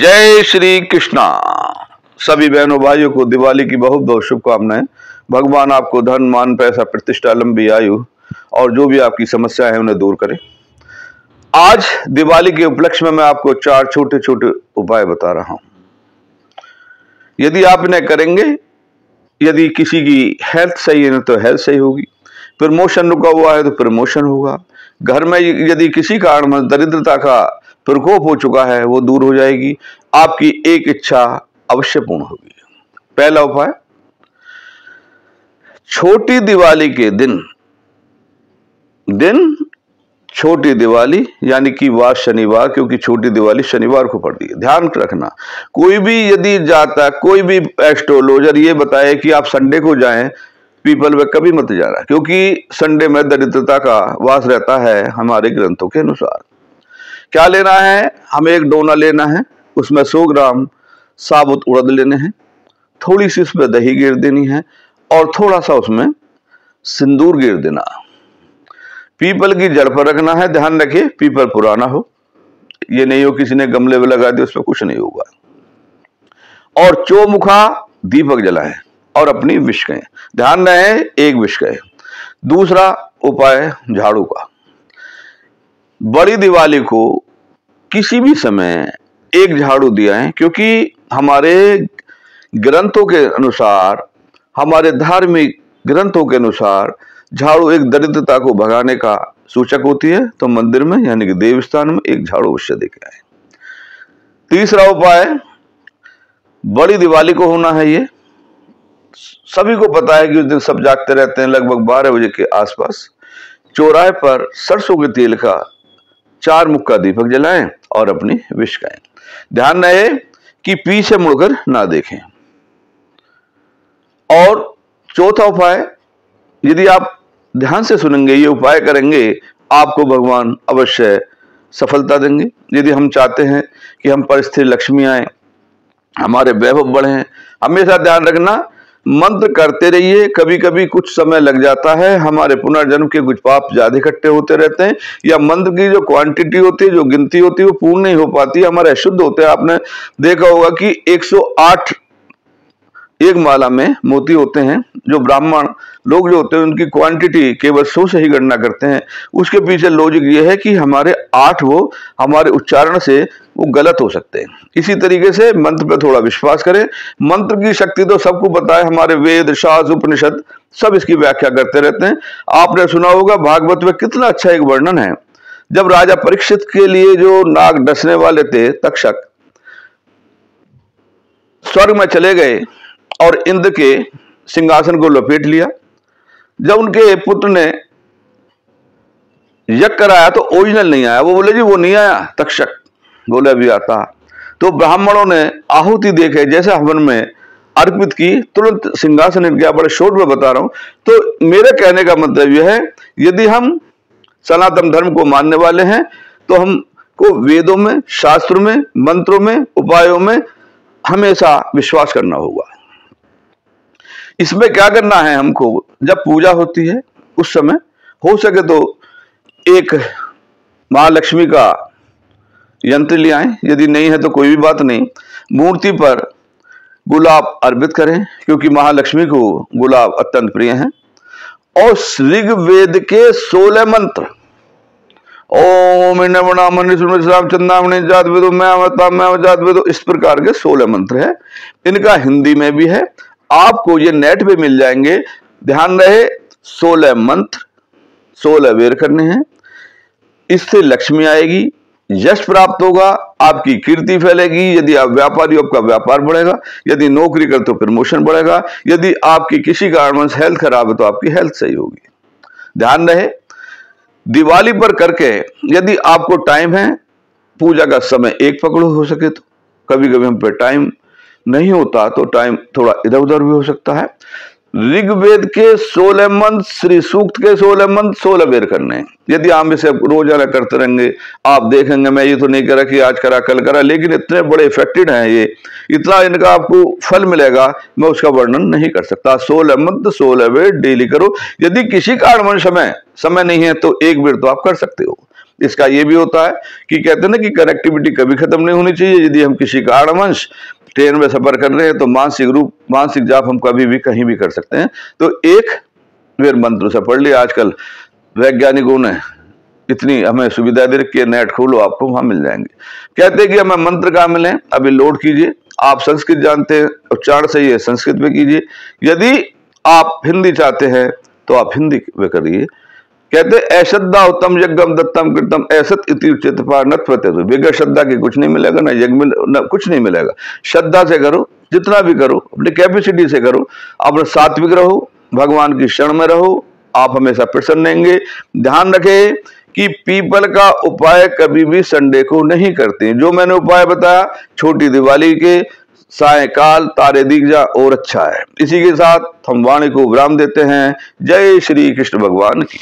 जय श्री कृष्णा। सभी बहनों भाइयों को दिवाली की बहुत बहुत शुभकामनाएं। भगवान आपको धन मान पैसा प्रतिष्ठा लंबी आयु और जो भी आपकी समस्या है उन्हें दूर करें। आज दिवाली के उपलक्ष्य में मैं आपको 4 छोटे छोटे उपाय बता रहा हूं। यदि आप इन्हें करेंगे, यदि किसी की हेल्थ सही है तो हेल्थ सही होगी, प्रमोशन रुका हुआ है तो प्रमोशन होगा, घर में यदि किसी कारण दरिद्रता का प्रकोप हो चुका है वो दूर हो जाएगी, आपकी एक इच्छा अवश्य पूर्ण होगी। पहला उपाय, छोटी दिवाली के दिन छोटी दिवाली यानी कि वार शनिवार, क्योंकि छोटी दिवाली शनिवार को पड़ती है। ध्यान रखना, कोई भी यदि जाता, कोई भी एस्ट्रोलॉजर ये बताए कि आप संडे को जाएं पीपल में, कभी मत जाना, क्योंकि संडे में दरिद्रता का वास रहता है हमारे ग्रंथों के अनुसार। क्या लेना है, हमें एक डोना लेना है, उसमें 100 ग्राम साबुत उड़द लेने हैं, थोड़ी सी उसमें दही गिर देनी है और थोड़ा सा उसमें सिंदूर गिर देना। पीपल की जड़ पर रखना है। ध्यान रखिए पीपल पुराना हो, ये नहीं हो किसी ने गमले में लगा दिया, उसमें कुछ नहीं होगा। और चौमुखा दीपक जलाएं और अपनी विश कहें। ध्यान रहे, एक विश कहें। दूसरा उपाय झाड़ू का। बड़ी दिवाली को किसी भी समय एक झाड़ू दिया है, क्योंकि हमारे ग्रंथों के अनुसार, हमारे धार्मिक ग्रंथों के अनुसार झाड़ू एक दरिद्रता को भगाने का सूचक होती है। तो मंदिर में यानी कि देव स्थान में एक झाड़ू अवश्य देके आए। तीसरा उपाय, बड़ी दिवाली को होना है, ये सभी को पता है कि उस दिन सब जागते रहते हैं। लगभग 12 बजे के आसपास चौराहे पर सरसों के तेल का 4 मुक्का दीपक जलाएं और अपनी विश कहें। ध्यान रहे कि पीछे मुड़कर ना देखें। और चौथा उपाय, यदि आप ध्यान से सुनेंगे, ये उपाय करेंगे, आपको भगवान अवश्य सफलता देंगे। यदि हम चाहते हैं कि हम पर स्थिर लक्ष्मी आए, हमारे वैभव बढ़े, हमेशा ध्यान रखना, मंत्र करते रहिए। कभी कभी कुछ समय लग जाता है, हमारे पुनर्जन्म के कुछ पाप ज्यादा इकट्ठे होते रहते हैं, या मंत्र की जो क्वांटिटी होती है, जो गिनती होती है, वो पूर्ण नहीं हो पाती, हमारे अशुद्ध होते हैं। आपने देखा होगा कि 108 एक माला में मोती होते हैं। जो ब्राह्मण लोग जो होते हैं उनकी क्वांटिटी केवल 100 से ही गणना करते हैं। उसके पीछे लॉजिक ये है कि हमारे 8 वो हमारे उच्चारण से वो गलत हो सकते हैं। इसी तरीके से मंत्र पे थोड़ा विश्वास करें। मंत्र की शक्ति तो सबको पता है, हमारे वेद शास्त्र उपनिषद सब इसकी व्याख्या करते रहते हैं। आपने सुना होगा भागवत में कितना अच्छा एक वर्णन है, जब राजा परीक्षित के लिए जो नाग डसने वाले थे तक्षक स्वर्ग में चले गए और इंद्र के सिंहासन को लपेट लिया। जब उनके पुत्र ने यज्ञ कराया तो ओरिजिनल नहीं आया। वो बोले जी वो नहीं आया, तक्षक बोले अभी आता। तो ब्राह्मणों ने आहुति देखे जैसे हवन में अर्पित की, तुरंत सिंहासन हिल गया। बड़े शॉर्ट में बता रहा हूं। तो मेरे कहने का मतलब यह है, यदि हम सनातन धर्म को मानने वाले हैं तो हमको वेदों में, शास्त्रों में, मंत्रों में, उपायों में हमेशा विश्वास करना होगा। इसमें क्या करना है, हमको जब पूजा होती है उस समय हो सके तो एक महालक्ष्मी का यंत्र ले आएं। यदि नहीं है तो कोई भी बात नहीं, मूर्ति पर गुलाब अर्पित करें, क्योंकि महालक्ष्मी को गुलाब अत्यंत प्रिय है। और ऋग्वेद के 16 मंत्र, ओम इस प्रकार के 16 मंत्र है। इनका हिंदी में भी है, आपको ये नेट पे मिल जाएंगे। ध्यान रहे, 16 मंत्र 16 वेर करने हैं। इससे लक्ष्मी आएगी, यश प्राप्त होगा, आपकी कीर्ति फैलेगी। यदि आप व्यापारी हो आपका व्यापार बढ़ेगा, यदि नौकरी करते तो प्रमोशन बढ़ेगा, यदि आपकी किसी कारण से हेल्थ खराब है तो आपकी हेल्थ सही होगी। ध्यान रहे, दिवाली पर करके यदि आपको टाइम है, पूजा का समय एक पकड़ो हो सके तो। कभी कभी हम पे टाइम नहीं होता तो टाइम थोड़ा इधर उधर भी हो सकता है। ऋग्वेद के 16 मंत्र, श्री सूक्त के 16 मंत्र 16 बेर करने हैं। यदि आप इसे रोजाना करते रहेंगे, आप देखेंगे, मैं ये तो नहीं करा कि आज करा कल करा, लेकिन इतने बड़े इफेक्टेड हैं ये, इतना इनका आपको फल मिलेगा, मैं उसका वर्णन नहीं कर सकता। 16 मंत्र 16 बेर डेली करो। यदि किसी कारण समय नहीं है तो एक बेर तो आप कर सकते हो। इसका ये भी होता है कि कहते हैं ना कि कनेक्टिविटी कभी खत्म नहीं होनी चाहिए। यदि हम किसी कारणवश ट्रेन में सफर कर रहे हैं तो मानसिक जाप हम कभी भी कहीं भी कर सकते हैं। तो एक वेद मंत्र से पढ़ लिया। आजकल वैज्ञानिकों ने इतनी हमें सुविधा दे रखी है, नेट खोलो आपको वहां मिल जाएंगे। कहते हैं कि हमें मंत्र कहाँ मिले, अभी लोड कीजिए। आप संस्कृत जानते हैं, उच्चारण सही है, संस्कृत में कीजिए। यदि आप हिंदी चाहते हैं तो आप हिंदी में करिए। कहते अश्रद्धा उत्तम यज्ञम दत्तम कृतम असत इति उच्यते पार्नत प्रत्यय। बगैर श्रद्धा के कुछ नहीं मिलेगा, ना यज्ञ ना कुछ नहीं मिलेगा। श्रद्धा से करो, जितना भी करो अपनी कैपेसिटी से करो। अपने सात्विक रहो, भगवान की शरण में रहो, आप हमेशा प्रसन्न रहेंगे। ध्यान रखें कि पीपल का उपाय कभी भी संडे को नहीं करते। जो मैंने उपाय बताया छोटी दिवाली के सायकाल तारे दिख जा और अच्छा है। इसी के साथ हम वाणी को विराम देते हैं। जय श्री कृष्ण भगवान की।